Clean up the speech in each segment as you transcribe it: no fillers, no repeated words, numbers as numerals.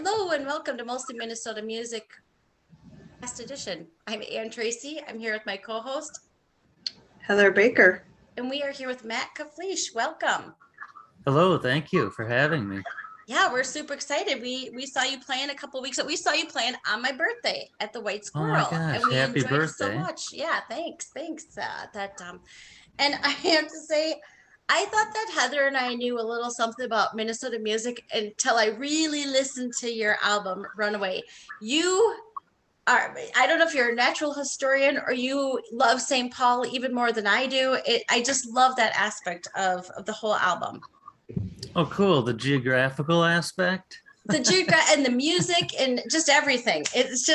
Hello and welcome to Mostly Minnesota Music Last Edition. I'm Ann Tracy. I'm here with my co-host, Heather Baker. and we are here with Matt Caflisch. Welcome. Hello, thank you for having me. Yeah, we're super excited. We saw you playing a couple weeks ago. We saw you playing on my birthday at the White Oh my Squirrel, gosh, and we happy enjoyed it so birthday. much. Yeah, thanks. And I have to say, I thought that Heather and I knew a little something about Minnesota music until I really listened to your album, Runaway. You I don't know if you're a natural historian or you love St. Paul even more than I do. I just love that aspect of the whole album. Oh, cool. The geographical aspect. The and the music and just everything. It's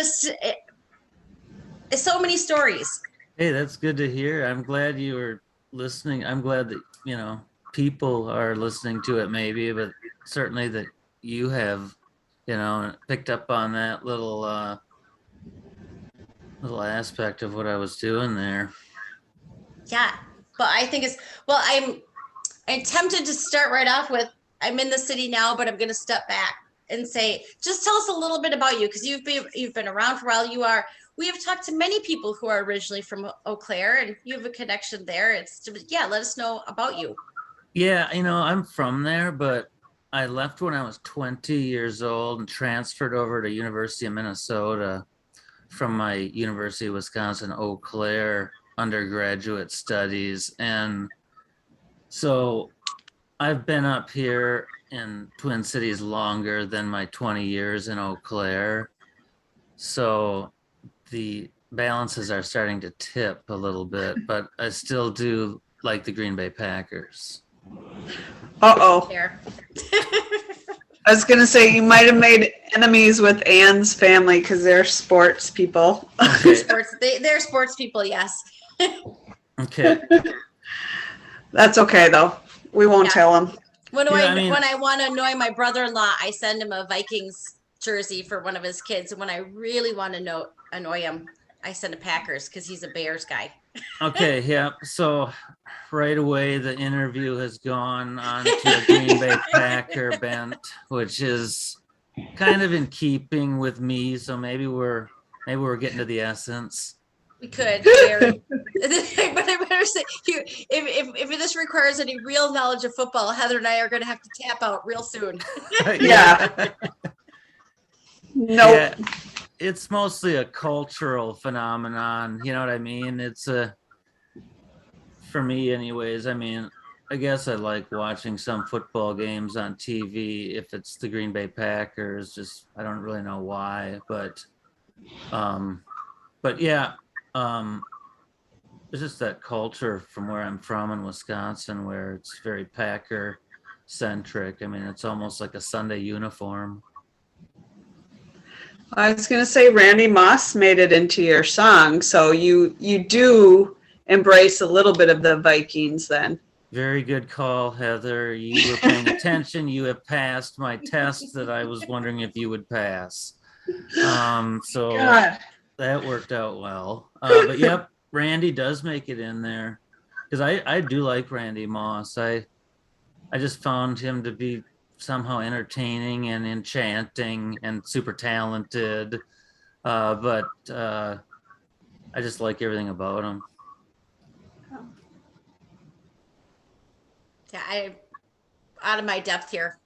so many stories. Hey, that's good to hear. I'm glad you were listening. I'm glad that, people are listening to it maybe, but certainly that you have, picked up on that little aspect of what I was doing there. Yeah. But I think I'm tempted to start right off with I'm in the city now, but I'm going to step back and say, just tell us a little bit about you because you've been around for a while. We have talked to many people who are originally from Eau Claire, and you have a connection there. Let us know about you. Yeah, I'm from there, but I left when I was 20 years old and transferred over to University of Minnesota from my University of Wisconsin Eau Claire undergraduate studies. And so I've been up here in Twin Cities longer than my 20 years in Eau Claire. So the balances are starting to tip a little bit, but I still do like the Green Bay Packers. Uh-oh. There. I was going to say you might have made enemies with Ann's family because they're sports people. Okay. They're sports people, yes. Okay. That's okay, though. We won't tell them. When I want to annoy my brother-in-law, I send him a Vikings jersey for one of his kids. And when I really want to annoy him, I send a Packers because he's a Bears guy. Okay, yeah. So right away, the interview has gone on to a Green Bay Packer bent, which is kind of in keeping with me. So maybe we're getting to the essence. We could, but I better say, if this requires any real knowledge of football, Heather and I are going to have to tap out real soon. Yeah. Nope. Yeah, it's mostly a cultural phenomenon. You know what I mean? For me anyways, I guess I like watching some football games on TV if it's the Green Bay Packers. Just I don't really know why, but yeah, it's just that culture from where I'm from in Wisconsin where it's very Packer centric. It's almost like a Sunday uniform. I was going to say Randy Moss made it into your song, so you do embrace a little bit of the Vikings then. Very good call, Heather. You were paying attention. You have passed my test that I was wondering if you would pass. So God. That worked out well. But yep, Randy does make it in there because I do like Randy Moss. I just found him to be somehow entertaining and enchanting and super talented. But I just like everything about him. Yeah, I'm out of my depth here.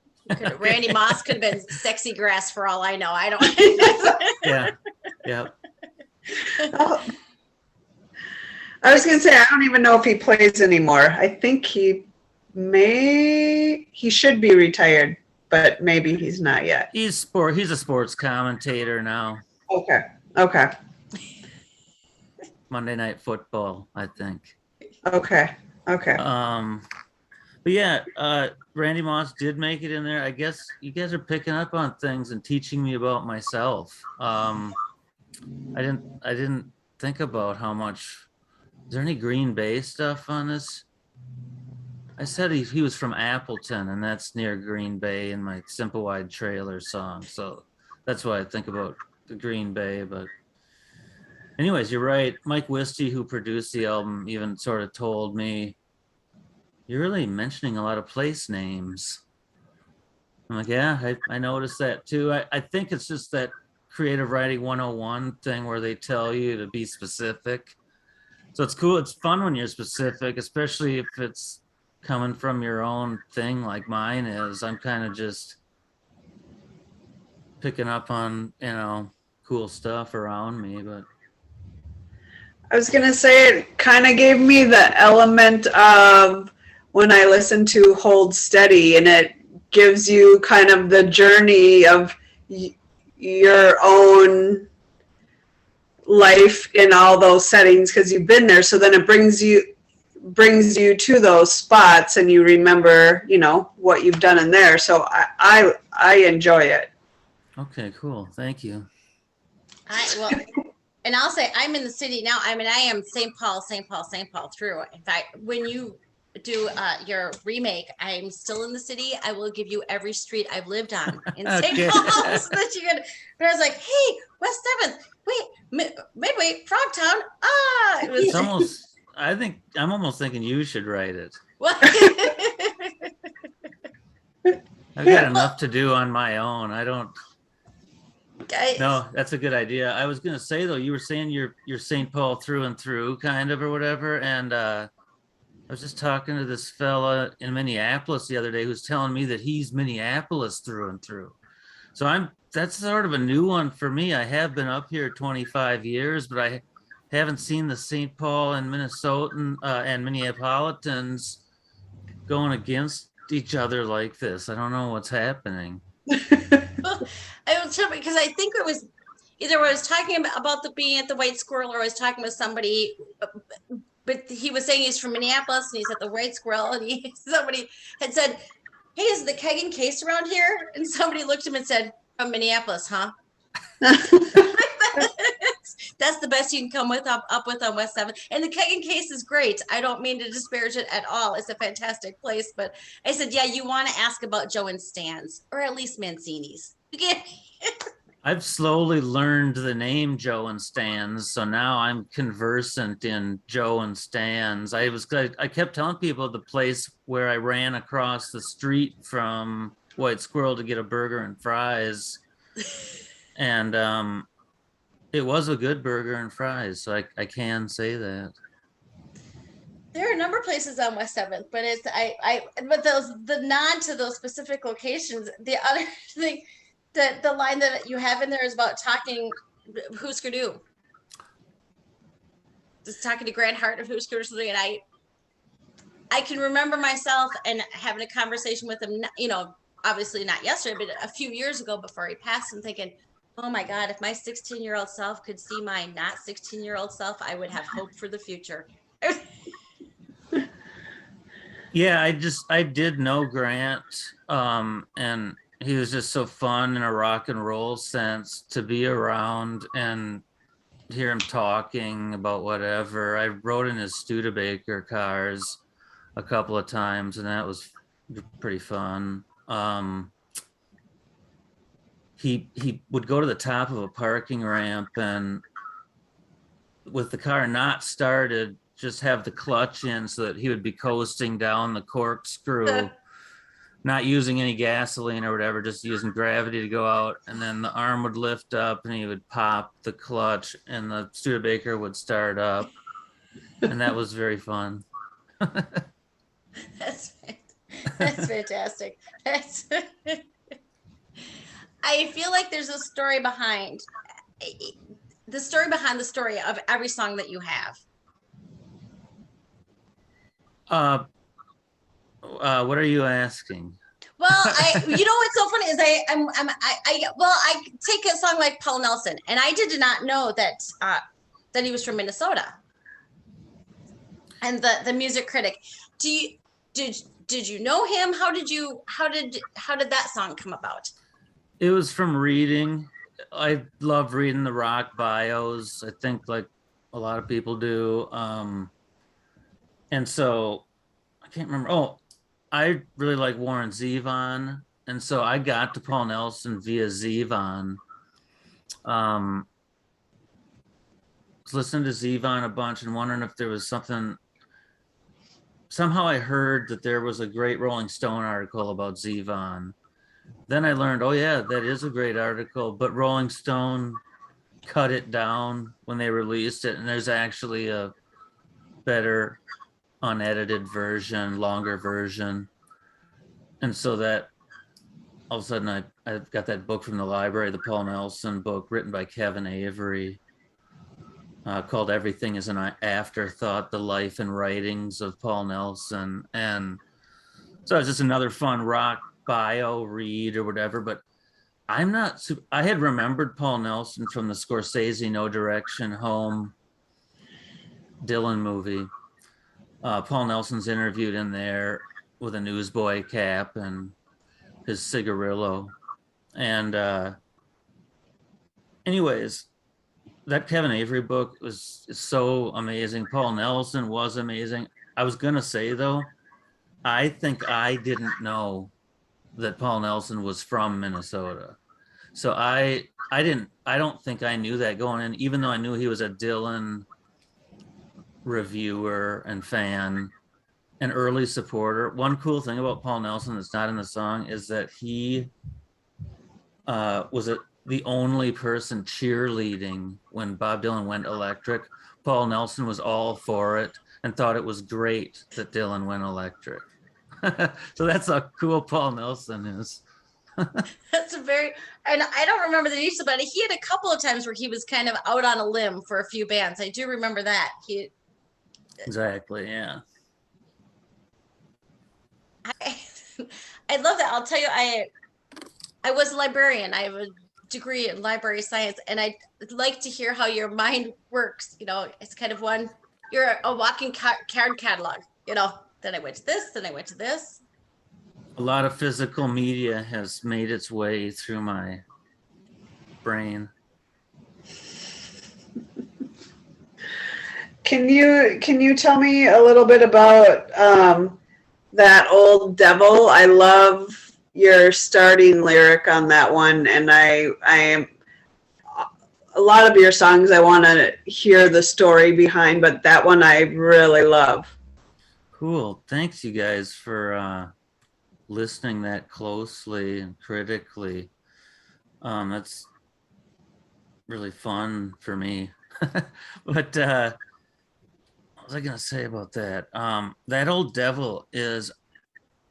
Randy Moss could have been sexy grass for all I know. I don't. Yeah. Oh. I was going to say, I don't even know if he plays anymore. I think he should be retired, but maybe he's not yet. He's a sports commentator now. Okay. Monday Night Football, I think. Okay. But yeah, Randy Moss did make it in there. I guess you guys are picking up on things and teaching me about myself. I didn't think about how much. Is there any Green Bay stuff on this? I said he was from Appleton, and that's near Green Bay in my Simple Wide Trailer song. So that's why I think about the Green Bay. But anyways, you're right. Mike Wisty, who produced the album, even sort of told me, you're really mentioning a lot of place names. I'm like, yeah, I noticed that too. I think it's just that creative writing 101 thing where they tell you to be specific. So it's cool. It's fun when you're specific, especially if it's coming from your own thing like mine is. I'm kind of just picking up on, cool stuff around me, but I was gonna say it kind of gave me the element of when I listen to Hold Steady, and it gives you kind of the journey of your own life in all those settings because you've been there. So then it brings you to those spots, and you remember, what you've done in there. So I enjoy it. okay, cool. Thank you. Well, and I'll say I'm in the city now. I mean, I am St. Paul, St. Paul, St. Paul through. In fact, when you do your remake, I'm still in the city. I will give you every street I've lived on in St. Okay. Paul so that you can. But I was like, hey, West 7th, wait, Midway, Frogtown. Ah, it It's was almost, I think, I'm almost thinking you should write it. what? I've got enough to do on my own. I don't. Guys, No, that's a good idea. I was gonna say though, you were saying you're St. Paul through and through, kind of or whatever. And I was just talking to this fella in Minneapolis the other day who's telling me that he's Minneapolis through and through. So that's sort of a new one for me. I have been up here 25 years, but I haven't seen the St. Paul and Minnesotan and Minneapolitans going against each other like this. I don't know what's happening. I will tell you because I think it was either I was talking about the being at the White Squirrel, or I was talking with somebody, but he was saying he's from Minneapolis and he's at the White Squirrel, and somebody had said, "Hey, is the keg and case around here?" And somebody looked at him and said, "From Minneapolis, huh?" That's the best you can come with up with on West 7th. And the keg and case is great. I don't mean to disparage it at all. It's a fantastic place. But I said, yeah, you want to ask about Joe and Stan's, or at least Mancini's. I've slowly learned the name Joe and Stan's, so now I'm conversant in Joe and Stan's. I kept telling people the place where I ran across the street from White Squirrel to get a burger and fries, and it was a good burger and fries, so I can say that. There are a number of places on West 7th, but but the nod to those specific locations. The other thing, the line that you have in there is about talking Husker Du. Just talking to Grant Hart of Husker Du, and I can remember myself and having a conversation with him, obviously not yesterday, but a few years ago before he passed, and thinking, oh my God, if my 16-year-old self could see my not 16-year-old self, I would have hope for the future. Yeah, I did know Grant, and he was just so fun in a rock and roll sense to be around and hear him talking about whatever. I rode in his Studebaker cars a couple of times, and that was pretty fun. He would go to the top of a parking ramp, and with the car not started, just have the clutch in so that he would be coasting down the corkscrew, not using any gasoline or whatever, just using gravity to go out. And then the arm would lift up and he would pop the clutch and the Studebaker would start up. And that was very fun. That's fantastic. I feel like there's a story behind the story of every song that you have. What are you asking? Well, what's so funny is I take a song like Paul Nelson, and I did not know that he was from Minnesota. And the music critic, did you know him? How did that song come about? It was from reading. I love reading the rock bios. I think like a lot of people do. And so I can't remember. Oh, I really like Warren Zevon. And so I got to Paul Nelson via Zevon. Was listening to Zevon a bunch and wondering if there was something. Somehow I heard that there was a great Rolling Stone article about Zevon. then I learned, oh yeah, that is a great article, but Rolling Stone cut it down when they released it, and there's actually a better unedited version, longer version. And so that all of a sudden I got that book from the library, the Paul Nelson book written by Kevin Avery, called Everything is an Afterthought, The Life and Writings of Paul Nelson. And so it's just another fun rock bio read or whatever. But I'm not, I had remembered Paul Nelson from the Scorsese No Direction Home Dylan movie. Paul Nelson's interviewed in there with a newsboy cap and his cigarillo. And anyways, that Kevin Avery book is so amazing. Paul Nelson was amazing. I was gonna say though, I think I didn't know that Paul Nelson was from Minnesota. So I don't think I knew that going in, even though I knew he was a Dylan reviewer and fan, an early supporter. One cool thing about Paul Nelson that's not in the song is that he was the only person cheerleading when Bob Dylan went electric. Paul Nelson was all for it and thought it was great that Dylan went electric. So that's how cool Paul Nelson is. That's a very, and I don't remember the details, but he had a couple of times where he was kind of out on a limb for a few bands. I do remember that. Exactly, yeah. I, I love that. I'll tell you, I was a librarian. I have a degree in library science, and I like to hear how your mind works. You know, it's kind of you're a walking card catalog. You know, then I went to this, then I went to this. A lot of physical media has made its way through my brain. Can you tell me a little bit about that old devil? I love your starting lyric on that one, and I am a lot of your songs I want to hear the story behind, but that one I really love. Cool. Thanks, you guys, for listening that closely and critically. That's really fun for me. But what was I going to say about that? That old devil is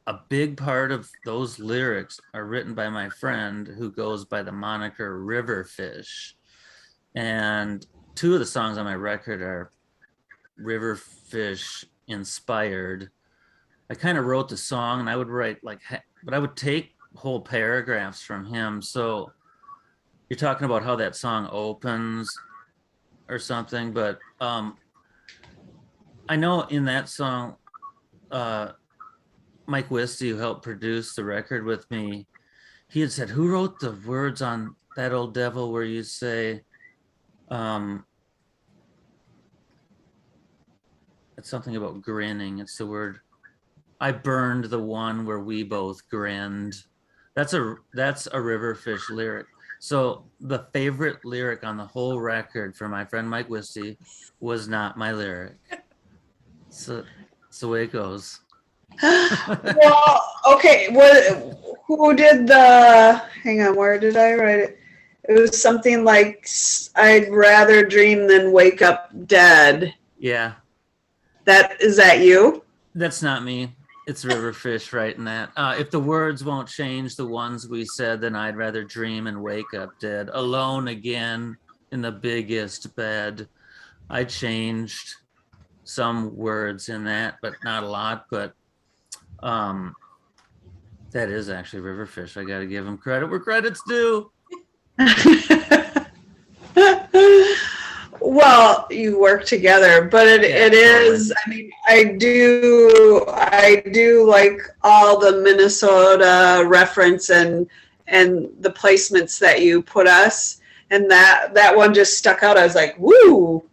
a big part of those lyrics are written by my friend who goes by the moniker Riverfish. And two of the songs on my record are Riverfish inspired. I kind of wrote the song and I would write but I would take whole paragraphs from him. So you're talking about how that song opens or something, but I know in that song, Mike Wisty, who helped produce the record with me, he had said, who wrote the words on that old devil where you say, it's something about grinning. It's the word, I burned the one where we both grinned. That's a Riverfish lyric. So the favorite lyric on the whole record for my friend Mike Wisty was not my lyric. So it's the way it goes. Well, okay. Who did hang on, where did I write it? It was something like, I'd rather dream than wake up dead. Yeah. Is that you? That's not me. It's Riverfish writing that. If the words won't change the ones we said, then I'd rather dream and wake up dead. Alone again in the biggest bed. I changed some words in that, but not a lot. But that is actually Riverfish. I got to give him credit where credit's due. Well, you work together, but it is, I mean, I do like all the Minnesota reference and the placements that you put us, and that one just stuck out. I was like, woo.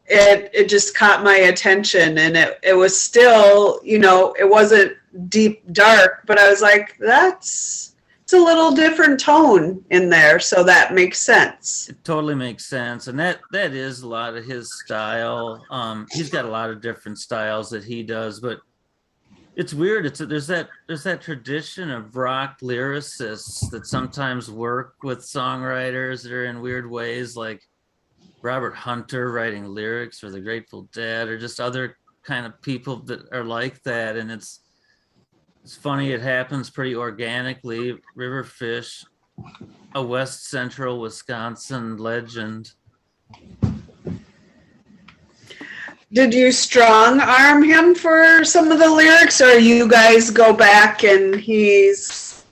It just caught my attention, and it was still, it wasn't deep dark, but I was like, it's a little different tone in there, so that makes sense. It totally makes sense, and that is a lot of his style. He's got a lot of different styles that he does, but It's weird. There's that tradition of rock lyricists that sometimes work with songwriters that are in weird ways, like Robert Hunter writing lyrics for the Grateful Dead, or just other kind of people that are like that. And it's funny. It happens pretty organically. Riverfish, a West Central Wisconsin legend. Did you strong arm him for some of the lyrics, or you guys go back and he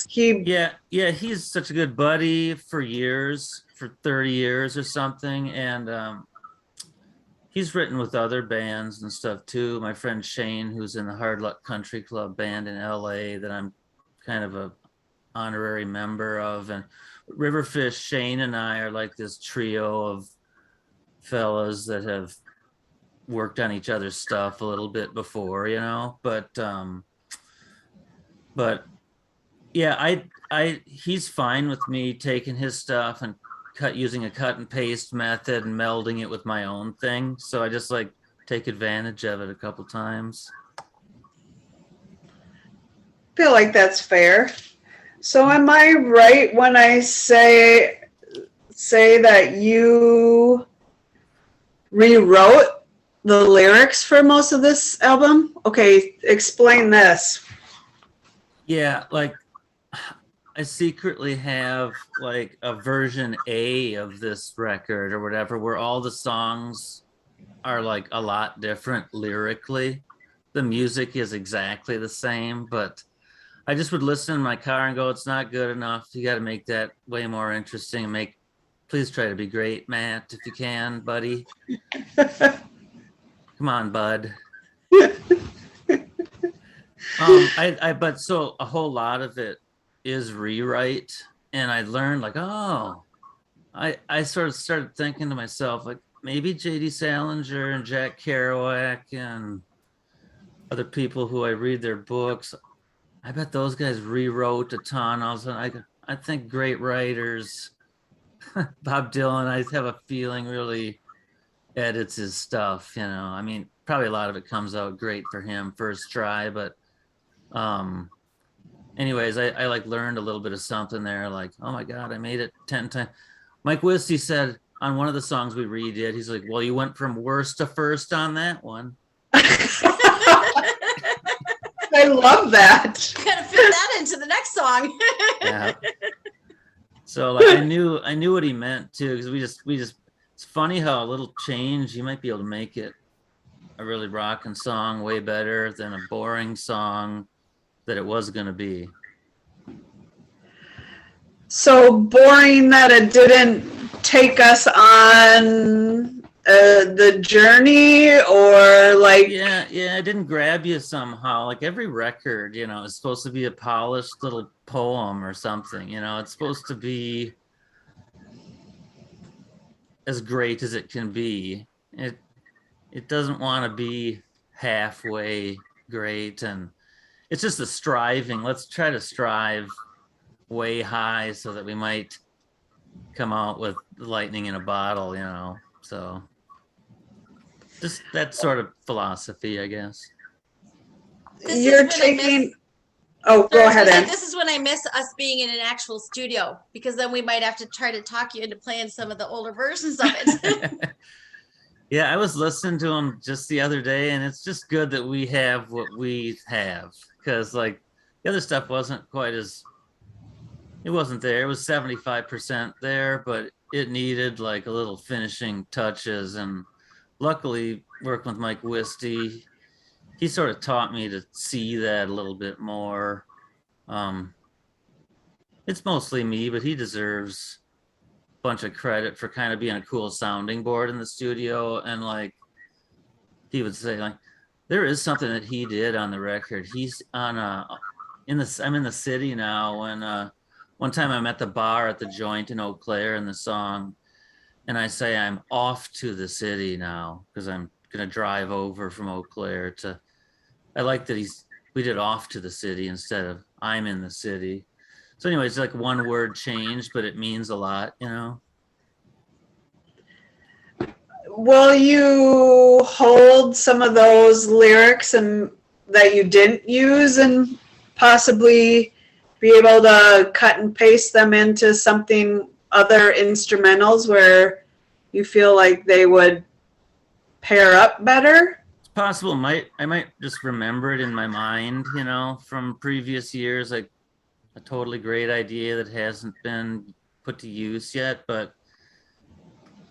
Yeah, he's such a good buddy for years, for 30 years or something. And he's written with other bands and stuff too. My friend Shane, who's in the Hard Luck Country Club band in LA that I'm kind of a honorary member of. And Riverfish, Shane and I are like this trio of fellas that have worked on each other's stuff a little bit before, but yeah, he's fine with me taking his stuff and using a cut and paste method and melding it with my own thing. So I just like take advantage of it a couple times. feel like that's fair. So am I right when I say that you rewrote the lyrics for most of this album? Okay, explain this. Yeah, like I secretly have like a version A of this record or whatever, where all the songs are like a lot different lyrically. The music is exactly the same, but I just would listen in my car and go, it's not good enough. You got to make that way more interesting. Please try to be great, Matt, if you can, buddy. Come on, bud. But so a whole lot of it is rewrite. And I learned like, I sort of started thinking to myself, like maybe J.D. Salinger and Jack Kerouac and other people who I read their books, I bet those guys rewrote a ton. I think great writers, Bob Dylan, I have a feeling really edits his stuff. I mean, probably a lot of it comes out great for him first try, but anyways, I like learned a little bit of something there. Like, oh my God, I made it 10 times. Mike Wisty said on one of the songs we redid, he's like, well, you went from worst to first on that one. I love that. Gotta fit that into the next song. Yeah. So like I knew what he meant too, because we just it's funny how a little change you might be able to make it a really rocking song way better than a boring song that it was going to be. So boring that it didn't take us on the journey, or like yeah it didn't grab you somehow. Like every record is supposed to be a polished little poem or something. It's supposed to be as great as it can be. It doesn't want to be halfway great, and it's just a striving. Let's try to strive way high so that we might come out with lightning in a bottle, so just that sort of philosophy, I guess. you're taking. Oh, go ahead, Ann. This is when I miss us being in an actual studio, because then we might have to try to talk you into playing some of the older versions of it. Yeah, I was listening to them just the other day, and it's just good that we have what we have, because like the other stuff wasn't quite as, it wasn't there. It was 75% there, but it needed like a little finishing touches. And luckily, working with Mike Wisty, he sort of taught me to see that a little bit more. It's mostly me, but he deserves a bunch of credit for kind of being a cool sounding board in the studio. And like he would say, like, there is something that he did on the record. He's on I'm in the city now. And one time I'm at the bar at the Joint in Eau Claire in the song, and I say I'm off to the city now because I'm gonna drive over from Eau Claire to. I like that we did off to the city instead of I'm in the city. So anyway, it's like one word change, but it means a lot, Will you hold some of those lyrics and that you didn't use and possibly be able to cut and paste them into something other instrumentals where you feel like they would pair up better? It's possible. I might just remember it in my mind, you know, from previous years, like a totally great idea that hasn't been put to use yet, but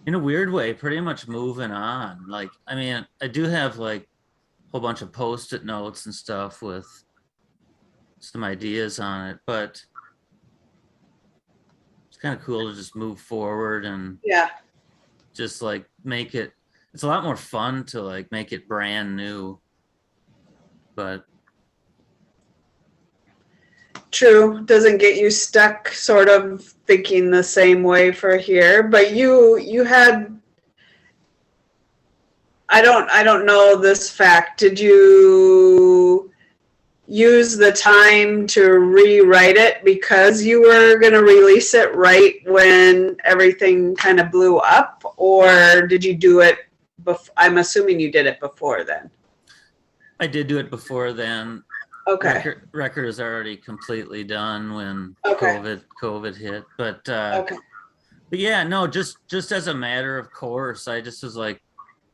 in a weird way, pretty much moving on. Like, I mean, I do have like a whole bunch of post-it notes and stuff with some ideas on it, but it's kind of cool to just move forward and Yeah. just like make it. It's a lot more fun to like make it brand new, but True. Doesn't get you stuck sort of thinking the same way for here. But you had, I don't know this fact. Did you use the time to rewrite it because you were going to release it right when everything kind of blew up, or did you do it I'm assuming you did it before then. I did do it before then. Okay. Record is already completely done when Okay. COVID hit, but Okay. but yeah, no, just as a matter of course, I just was like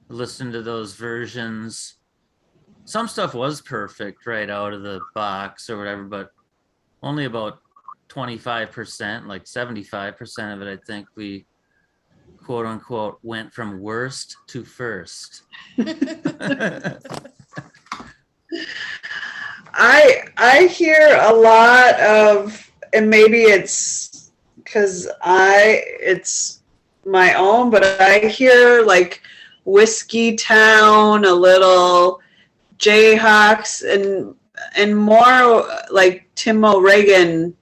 listening to those versions. Some stuff was perfect right out of the box or whatever, but only about 25%, like 75% of it, I think we quote unquote went from worst to first. I hear a lot of, and maybe it's because it's my own, but I hear like Whiskey Town, a little Jayhawks, and more like Tim O'Regan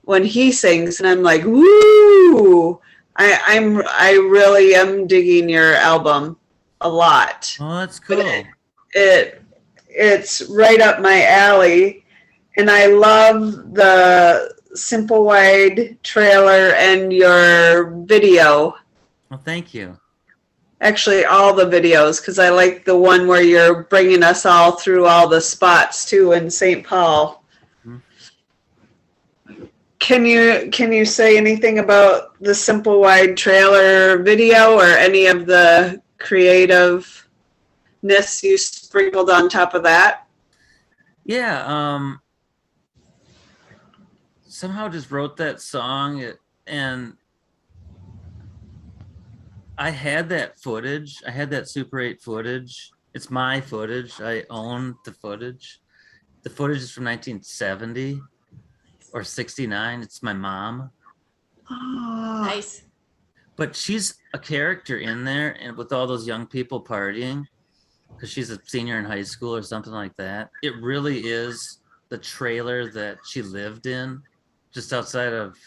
when he sings, and I'm like, woo! I really am digging your album a lot. Oh, that's cool. It's right up my alley, and I love the Simple Wide trailer and your video. Well, thank you. Actually, all the videos, because I like the one where you're bringing us all through all the spots too in St. Paul. Mhm. Can you say anything about the Simple Wide trailer video or any of the creativeness you sprinkled on top of that? Yeah, somehow just wrote that song and I had that footage. I had that Super 8 footage. It's my footage. I own the footage. The footage is from 1970 or 69. It's my mom. Oh, Nice. But she's a character in there and with all those young people partying because she's a senior in high school or something like that. It really is the trailer that she lived in just outside of.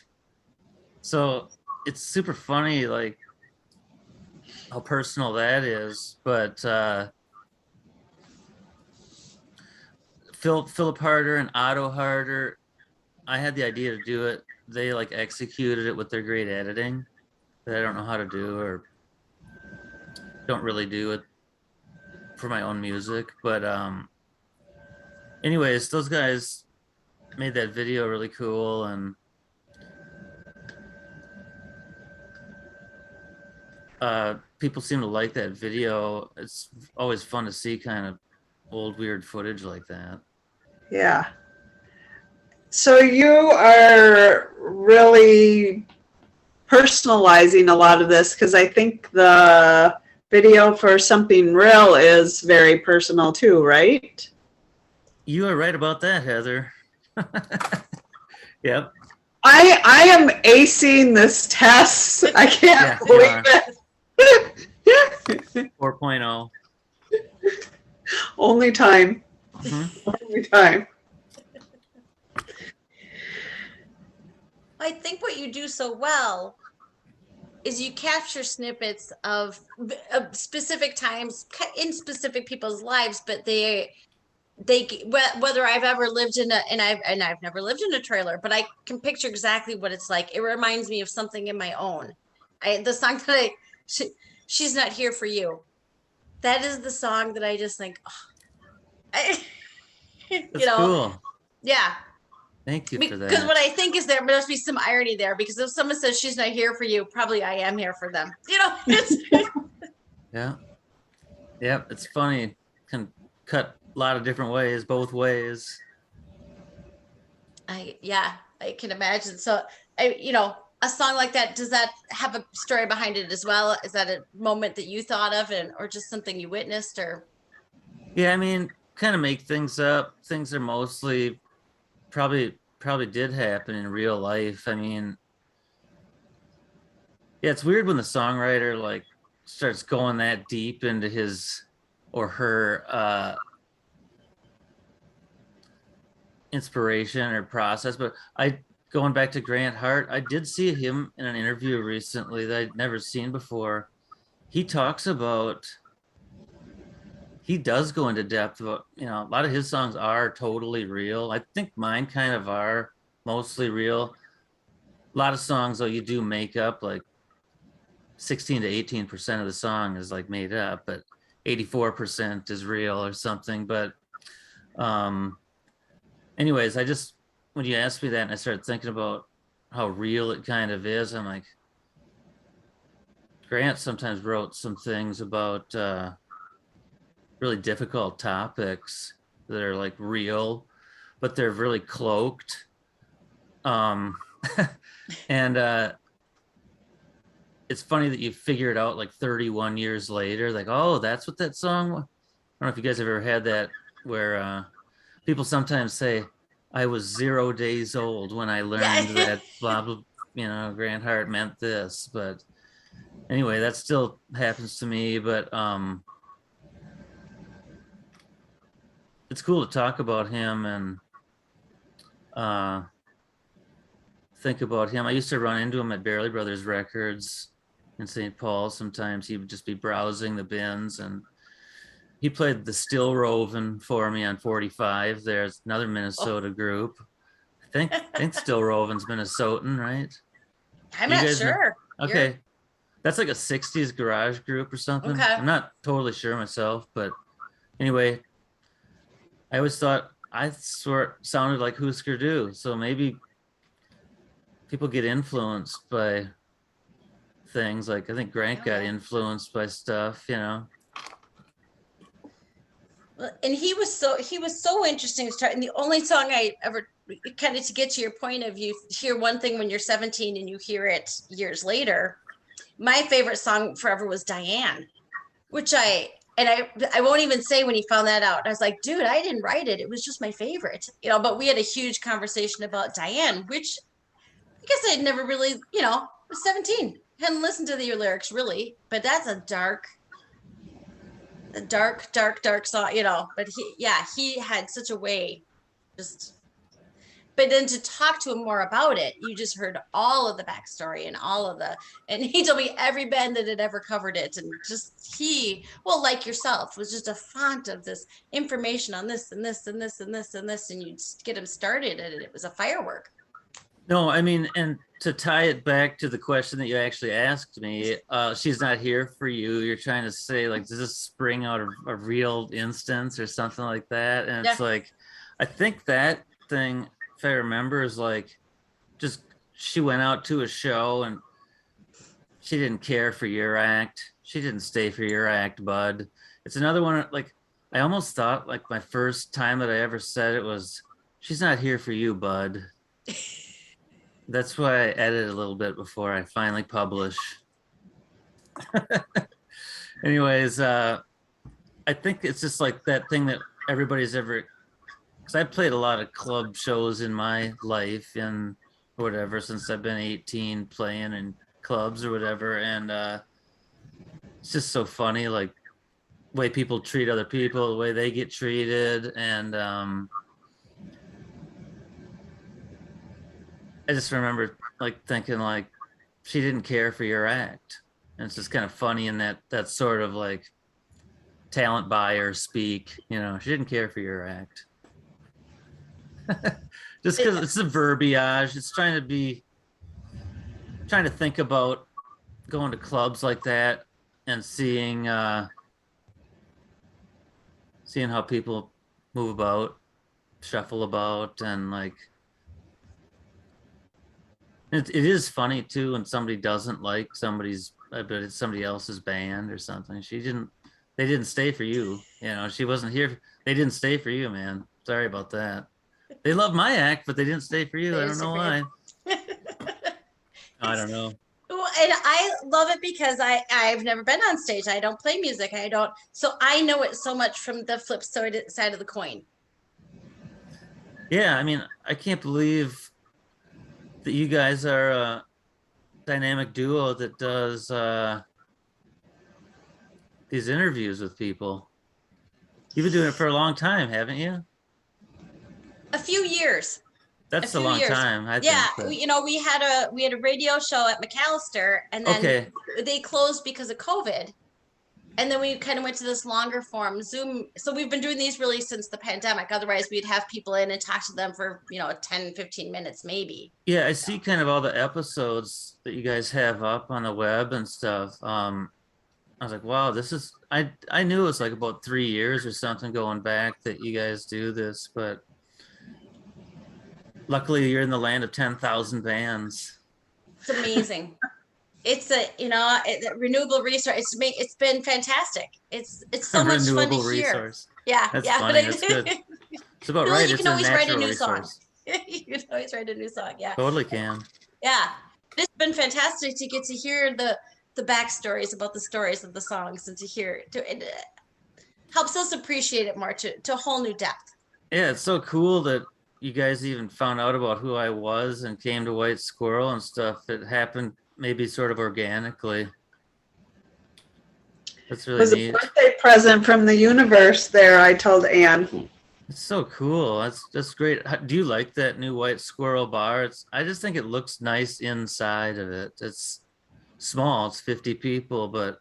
So it's super funny, like how personal that is. But Philip Harder and Otto Harder, I had the idea to do it. They like executed it with their great editing that I don't know how to do or don't really do it for my own music. But anyways, those guys made that video really cool and people seem to like that video. It's always fun to see kind of old weird footage like that. yeah. So you are really personalizing a lot of this, because I think the video for Something Real is very personal too, right? You are right about that, Heather. Yep. I am acing this test. I can't Yeah, you believe are. it. 4.0. Only time. Mhm. Only time. I think what you do so well is you capture snippets of specific times in specific people's lives, but whether I've ever lived in a and I've never lived in a trailer, but I can picture exactly what it's like. It reminds me of something in my own. The song that she's not here for you. That is the song that I just think, oh, I, you That's know, cool. yeah. Thank you for Because that. what I think is there must be some irony there because if someone says she's not here for you, probably I am here for them. It's Yeah. Yeah. It's funny. Can cut a lot of different ways, both ways. yeah, I can imagine. So a song like that, does that have a story behind it as well? Is that a moment that you thought of and or just something you witnessed or Yeah. I mean, kind of make things up. Things are mostly probably did happen in real life. I mean, yeah, it's weird when the songwriter like starts going that deep into his or her inspiration or process. But I going back to Grant Hart, I did see him in an interview recently that I'd never seen before. He talks about he does go into depth about, a lot of his songs are totally real. I think mine kind of are mostly real. A lot of songs though you do make up, like 16 to 18% of the song is like made up, but 84% is real or something. But um anyways, I just when you asked me that and I started thinking about how real it kind of is, I'm like, Grant sometimes wrote some things about really difficult topics that are like real, but they're really cloaked. Um and it's funny that you figure it out like 31 years later, like, oh, that's what that song was. I don't know if you guys have ever had that where people sometimes say, I was 0 days old when I yeah. learned that blah, blah, Grant Hart meant this. But anyway, that still happens to me. But it's cool to talk about him and uh, think about him. I used to run into him at Barely Brothers Records in St. Paul. Sometimes he would just be browsing the bins, and he played the Still Rovin' for me on 45. There's another Oh, Minnesota group. I think Still Rovin's Minnesotan, right? I'm You not guys know? sure. You're Okay. That's like a 60s garage group or something. okay. I'm not totally sure myself, but anyway, I always thought I sort sounded like Husker Du. So maybe people get influenced by things. Like I think Grant Oh got yeah. influenced by stuff. Well, and he was so interesting to start. And the only song I ever kind of to get to your point of you hear one thing when you're 17 and you hear it years later. My favorite song forever was Diane, which I won't even say when he found that out. I was like, dude, I didn't write it. It was just my favorite, but we had a huge conversation about Diane, which I guess I'd never really, was 17. Hadn't listened to the lyrics really, but that's a dark, dark, dark song, but he had such a way just but then to talk to him more about it, you just heard all of the backstory and all of and he told me every band that had ever covered it. And just well, like yourself, was just a font of this information on this and this and this and this and this. And you just get him started and it was a firework. No, I mean, and to tie it back to the question that you actually asked me, she's not here for you. You're trying to say, like, does this spring out of a real instance or something like that? And Yeah. it's like, I think that thing, if I remember, is like just she went out to a show and she didn't care for your act. She didn't stay for your act, bud. It's another one, like, I almost thought, like, my first time that I ever said it was, she's not here for you, bud. That's why I edit a little bit before I finally publish. Anyways, I think it's just like that thing that everybody's ever, because I played a lot of club shows in my life and whatever since I've been 18 playing in clubs or whatever. And it's just so funny, like the way people treat other people, the way they get treated. And I just remember like thinking like she didn't care for your act. And it's just kind of funny in that sort of like talent buyer speak, she didn't care for your act. Just because it's the verbiage, it's trying to think about going to clubs like that and seeing how people move about, shuffle about, and like it is funny too when somebody doesn't like somebody's, but it's somebody else's band or something. They didn't stay for you. You know, she wasn't here. They didn't stay for you, man. Sorry about that. They love my act, but they didn't stay for you. They I didn't don't stay know for you. why. I It's don't know. well, and I love it because I've never been on stage. I don't play music. I don't, so I know it so much from the flip side of the coin. Yeah, I mean, I can't believe that you guys are a dynamic duo that does these interviews with people. You've been doing it for a long time, haven't you? A few years, a That's a few long years. time, I Yeah, think. But we had a radio show at McAllister, and then okay, they closed because of COVID. And then we kind of went to this longer form Zoom. So we've been doing these really since the pandemic. Otherwise, we'd have people in and talk to them for, 10, 15 minutes, maybe. yeah, I see kind of all the episodes that you guys have up on the web and stuff. I was like, wow, this is I knew it was like about 3 years or something going back that you guys do this, but luckily you're in the land of 10,000 bands. It's amazing. It's a renewable resource. It's been fantastic. It's A so much fun to renewable hear. resource. Yeah, That's yeah. But funny. That's good. It's about feel like right. you It's can a always write a natural new song. resource. You can always write a new song. Yeah, Totally can. yeah. It's been fantastic to get to hear the backstories about the stories of the songs and to hear it helps us appreciate it more to a whole new depth. Yeah, it's so cool that you guys even found out about who I was and came to White Squirrel and stuff. It happened maybe sort of organically. That's It really was a neat. birthday present from the universe there, I told Anne. It's so cool. That's great. Do you like that new White Squirrel bar? I just think it looks nice inside of it. It's small. It's 50 people, but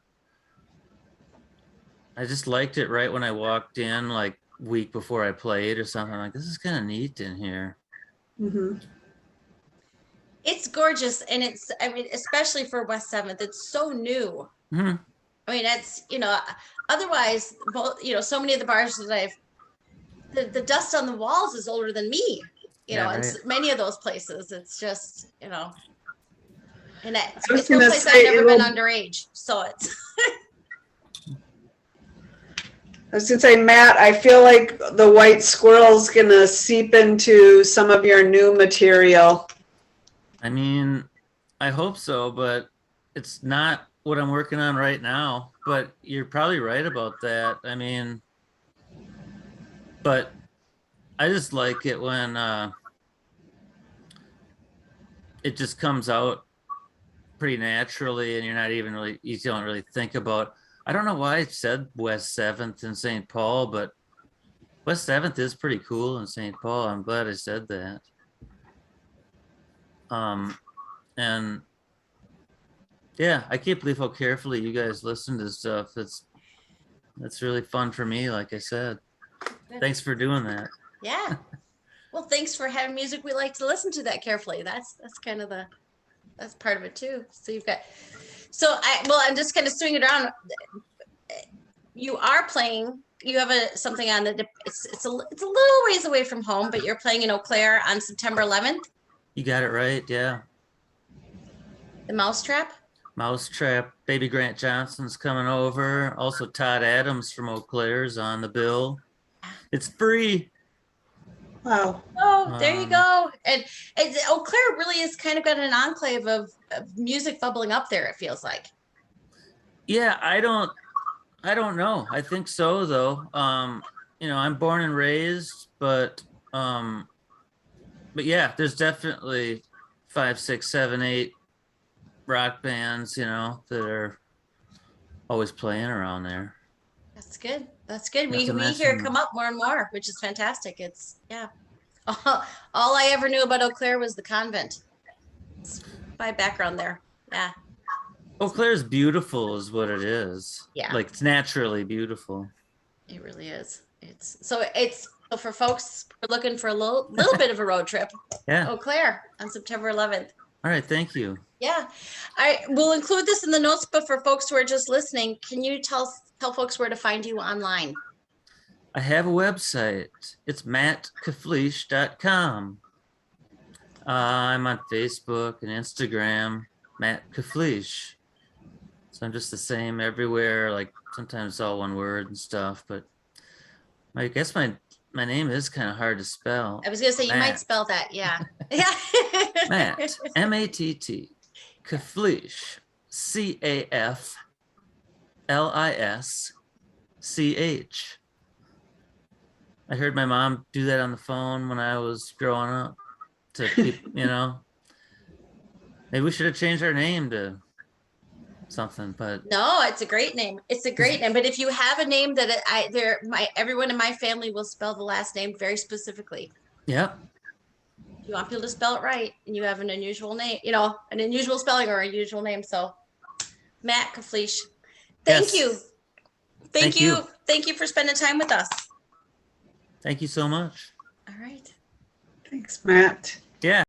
I just liked it right when I walked in, like week before I played or something. I'm like, this is kind of neat in here. Hmm. It's gorgeous, and I mean, especially for West Seventh, it's so new. Mhm. I mean, that's otherwise, both so many of the bars that the dust on the walls is older than me. Yeah, And right. many of those places, it's just and I was it's no gonna place I've say never been it'll. underage, so it's I was gonna say, Matt, I feel like the white squirrel's gonna seep into some of your new material. I mean, I hope so, but it's not what I'm working on right now. But you're probably right about that. I mean, but I just like it when it just comes out pretty naturally and you're not even really, you don't really think about. I don't know why I said West 7th and St. Paul, but West 7th is pretty cool in St. Paul. I'm glad I said that. And yeah, I can't believe how carefully you guys listen to stuff. That's really fun for me, like I said. Thanks for doing that. yeah. Well, thanks for having music we like to listen to that carefully. That's kind of that's part of it too. So I'm just kind of swinging it around. You are playing. You have something on that. It's a little ways away from home, but you're playing in Eau Claire on September 11th. You got it right, yeah. The Mousetrap. Mousetrap, Baby Grant Johnson's coming over. Also, Todd Adams from Eau Claire's on the bill. It's free. Wow. Oh, there you go. And Eau Claire really is kind of got an enclave of music bubbling up there. It feels like. Yeah, I don't know. I think so though. I'm born and raised, but yeah, there's definitely 5, 6, 7, 8 rock bands, that are always playing around there. That's good. That's good. Not to We hear it mention, come up more and more, which is fantastic. It's yeah. All I ever knew about Eau Claire was the convent. It's my background there. Yeah. Eau Claire's beautiful, is what it is. Yeah. Like it's naturally beautiful. It really is. It's so for folks who are looking for a little bit of a road trip. Yeah. Eau Claire on September 11th. All right. Thank you. Yeah, I will include this in the notes, but for folks who are just listening, can you tell folks where to find you online? I have a website. It's mattcaflisch.com. I'm on Facebook and Instagram, Matt Caflisch. So I'm just the same everywhere. Like sometimes it's all one word and stuff, but I guess my name is kind of hard to spell. I was gonna say you might Matt. spell that, yeah. Yeah. Matt, M-A-T-T, Caflisch, C-A-F-L-I-S-C-H. I heard my mom do that on the phone when I was growing up to people, Maybe we should have changed our name to something, but No, it's a great name. It's a great name. But if you have a name that everyone in my family will spell the last name very specifically. yeah. You want people to spell it right, and you have an unusual name, an unusual spelling or a unusual name. So, Matt Caflisch, thank Yes. you, Thank you. thank you for spending time with us. Thank you so much. All right. Thanks, Matt. Yeah.